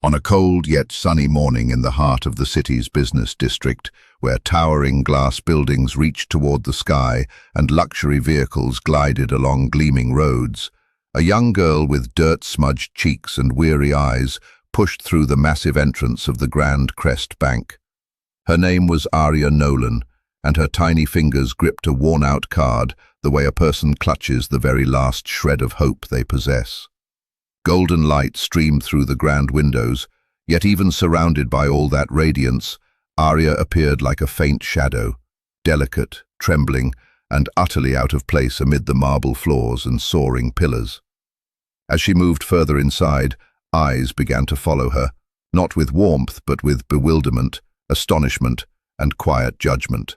On a cold yet sunny morning in the heart of the city's business district, where towering glass buildings reached toward the sky and luxury vehicles glided along gleaming roads, a young girl with dirt-smudged cheeks and weary eyes pushed through the massive entrance of the Grand Crest Bank. Her name was Aria Nolan, and her tiny fingers gripped a worn-out card the way a person clutches the very last shred of hope they possess. Golden light streamed through the grand windows, yet even surrounded by all that radiance, Aria appeared like a faint shadow, delicate, trembling, and utterly out of place amid the marble floors and soaring pillars. As she moved further inside, eyes began to follow her, not with warmth but with bewilderment, astonishment, and quiet judgment.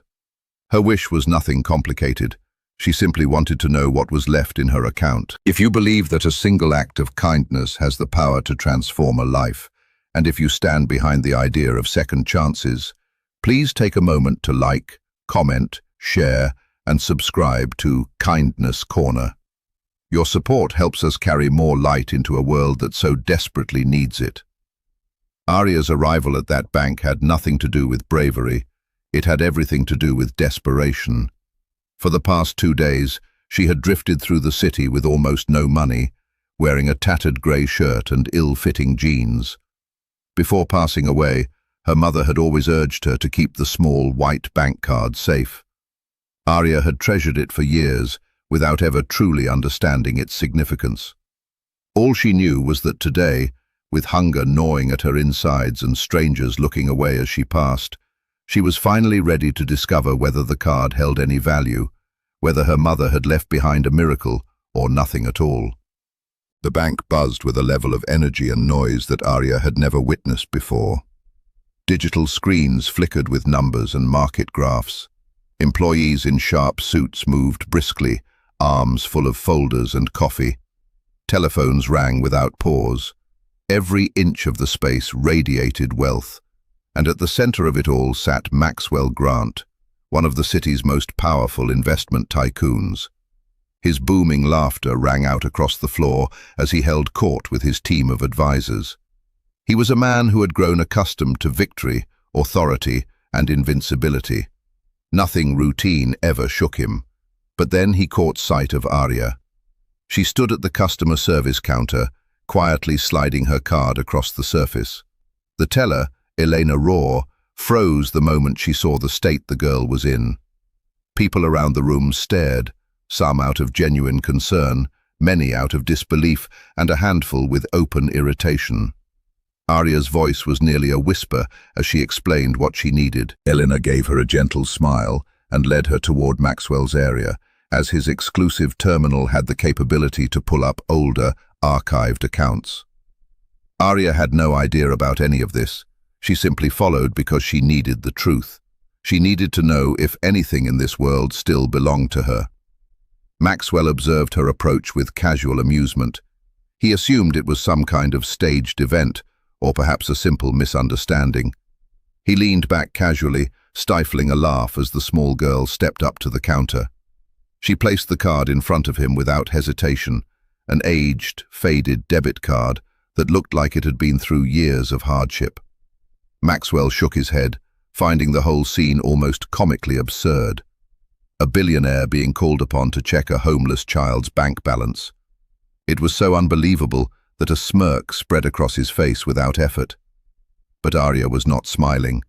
Her wish was nothing complicated. She simply wanted to know what was left in her account. If you believe that a single act of kindness has the power to transform a life, and if you stand behind the idea of second chances, please take a moment to like, comment, share, and subscribe to Kindness Corner. Your support helps us carry more light into a world that so desperately needs it. Aria's arrival at that bank had nothing to do with bravery. It had everything to do with desperation. For the past 2 days, she had drifted through the city with almost no money, wearing a tattered grey shirt and ill-fitting jeans. Before passing away, her mother had always urged her to keep the small white bank card safe. Aria had treasured it for years, without ever truly understanding its significance. All she knew was that today, with hunger gnawing at her insides and strangers looking away as she passed, she was finally ready to discover whether the card held any value, whether her mother had left behind a miracle or nothing at all. The bank buzzed with a level of energy and noise that Aria had never witnessed before. Digital screens flickered with numbers and market graphs. Employees in sharp suits moved briskly, arms full of folders and coffee. Telephones rang without pause. Every inch of the space radiated wealth. And at the center of it all sat Maxwell Grant, one of the city's most powerful investment tycoons. His booming laughter rang out across the floor as he held court with his team of advisors. He was a man who had grown accustomed to victory, authority, and invincibility. Nothing routine ever shook him. But then he caught sight of Aria. She stood at the customer service counter, quietly sliding her card across the surface. The teller, Elena Raw, froze the moment she saw the state the girl was in. People around the room stared, some out of genuine concern, many out of disbelief, and a handful with open irritation. Aria's voice was nearly a whisper as she explained what she needed. Elena gave her a gentle smile and led her toward Maxwell's area, as his exclusive terminal had the capability to pull up older, archived accounts. Aria had no idea about any of this. She simply followed because she needed the truth. She needed to know if anything in this world still belonged to her. Maxwell observed her approach with casual amusement. He assumed it was some kind of staged event, or perhaps a simple misunderstanding. He leaned back casually, stifling a laugh as the small girl stepped up to the counter. She placed the card in front of him without hesitation, an aged, faded debit card that looked like it had been through years of hardship. Maxwell shook his head, finding the whole scene almost comically absurd. A billionaire being called upon to check a homeless child's bank balance. It was so unbelievable that a smirk spread across his face without effort. But Aria was not smiling.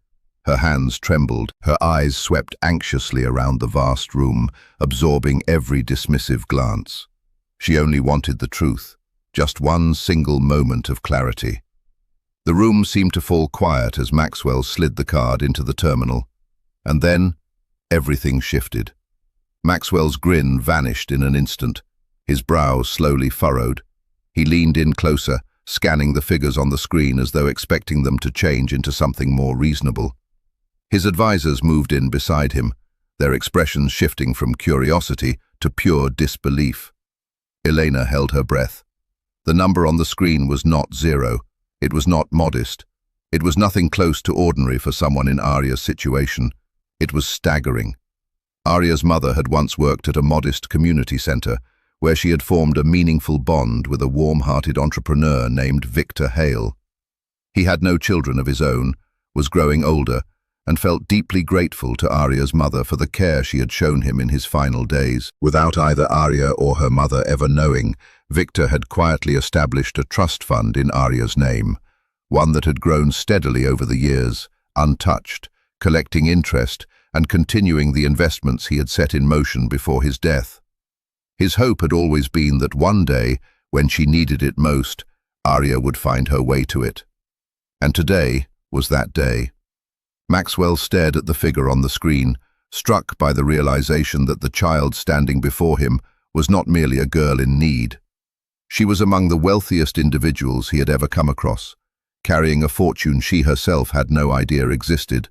Her hands trembled, her eyes swept anxiously around the vast room, absorbing every dismissive glance. She only wanted the truth, just one single moment of clarity. The room seemed to fall quiet as Maxwell slid the card into the terminal. And then, everything shifted. Maxwell's grin vanished in an instant. His brow slowly furrowed. He leaned in closer, scanning the figures on the screen as though expecting them to change into something more reasonable. His advisors moved in beside him, their expressions shifting from curiosity to pure disbelief. Elena held her breath. The number on the screen was not 0. It was not modest. It was nothing close to ordinary for someone in Aria's situation. It was staggering. Aria's mother had once worked at a modest community center, where she had formed a meaningful bond with a warm-hearted entrepreneur named Victor Hale. He had no children of his own, was growing older, and felt deeply grateful to Arya's mother for the care she had shown him in his final days. Without either Arya or her mother ever knowing, Victor had quietly established a trust fund in Arya's name, one that had grown steadily over the years, untouched, collecting interest and continuing the investments he had set in motion before his death. His hope had always been that one day, when she needed it most, Arya would find her way to it. And today was that day. Maxwell stared at the figure on the screen, struck by the realization that the child standing before him was not merely a girl in need. She was among the wealthiest individuals he had ever come across, carrying a fortune she herself had no idea existed,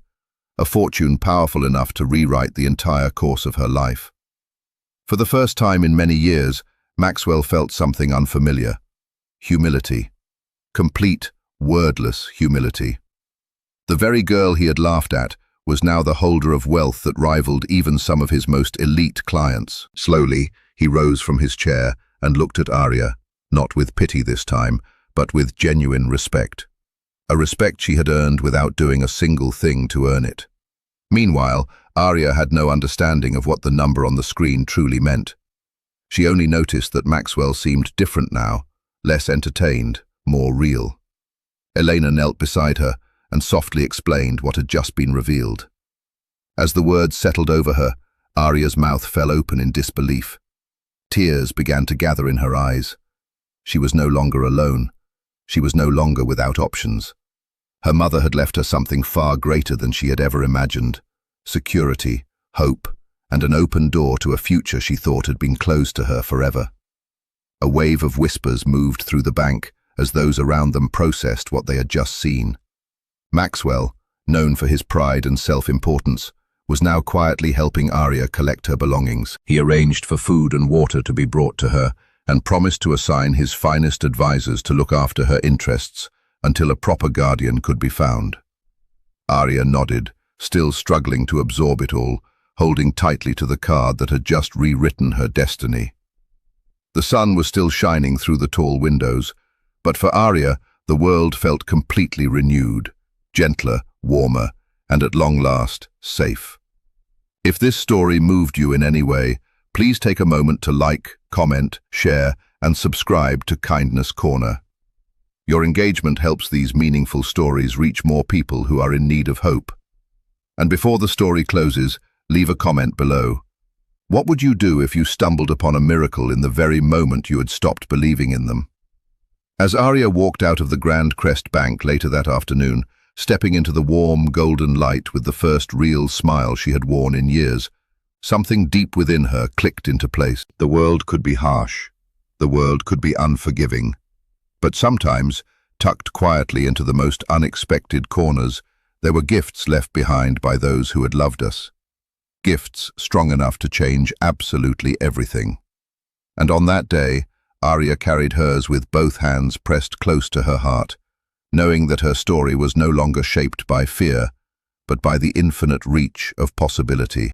a fortune powerful enough to rewrite the entire course of her life. For the first time in many years, Maxwell felt something unfamiliar: humility. Complete, wordless humility. The very girl he had laughed at was now the holder of wealth that rivaled even some of his most elite clients. Slowly, he rose from his chair and looked at Arya, not with pity this time, but with genuine respect. A respect she had earned without doing a single thing to earn it. Meanwhile, Arya had no understanding of what the number on the screen truly meant. She only noticed that Maxwell seemed different now, less entertained, more real. Elena knelt beside her and softly explained what had just been revealed. As the words settled over her, Arya's mouth fell open in disbelief. Tears began to gather in her eyes. She was no longer alone. She was no longer without options. Her mother had left her something far greater than she had ever imagined: security, hope, and an open door to a future she thought had been closed to her forever. A wave of whispers moved through the bank as those around them processed what they had just seen. Maxwell, known for his pride and self-importance, was now quietly helping Arya collect her belongings. He arranged for food and water to be brought to her and promised to assign his finest advisors to look after her interests until a proper guardian could be found. Arya nodded, still struggling to absorb it all, holding tightly to the card that had just rewritten her destiny. The sun was still shining through the tall windows, but for Arya, the world felt completely renewed, gentler, warmer, and at long last, safe. If this story moved you in any way, please take a moment to like, comment, share, and subscribe to Kindness Corner. Your engagement helps these meaningful stories reach more people who are in need of hope. And before the story closes, leave a comment below. What would you do if you stumbled upon a miracle in the very moment you had stopped believing in them? As Arya walked out of the Grand Crest Bank later that afternoon, stepping into the warm, golden light with the first real smile she had worn in years, something deep within her clicked into place. The world could be harsh. The world could be unforgiving. But sometimes, tucked quietly into the most unexpected corners, there were gifts left behind by those who had loved us. Gifts strong enough to change absolutely everything. And on that day, Arya carried hers with both hands pressed close to her heart, knowing that her story was no longer shaped by fear, but by the infinite reach of possibility.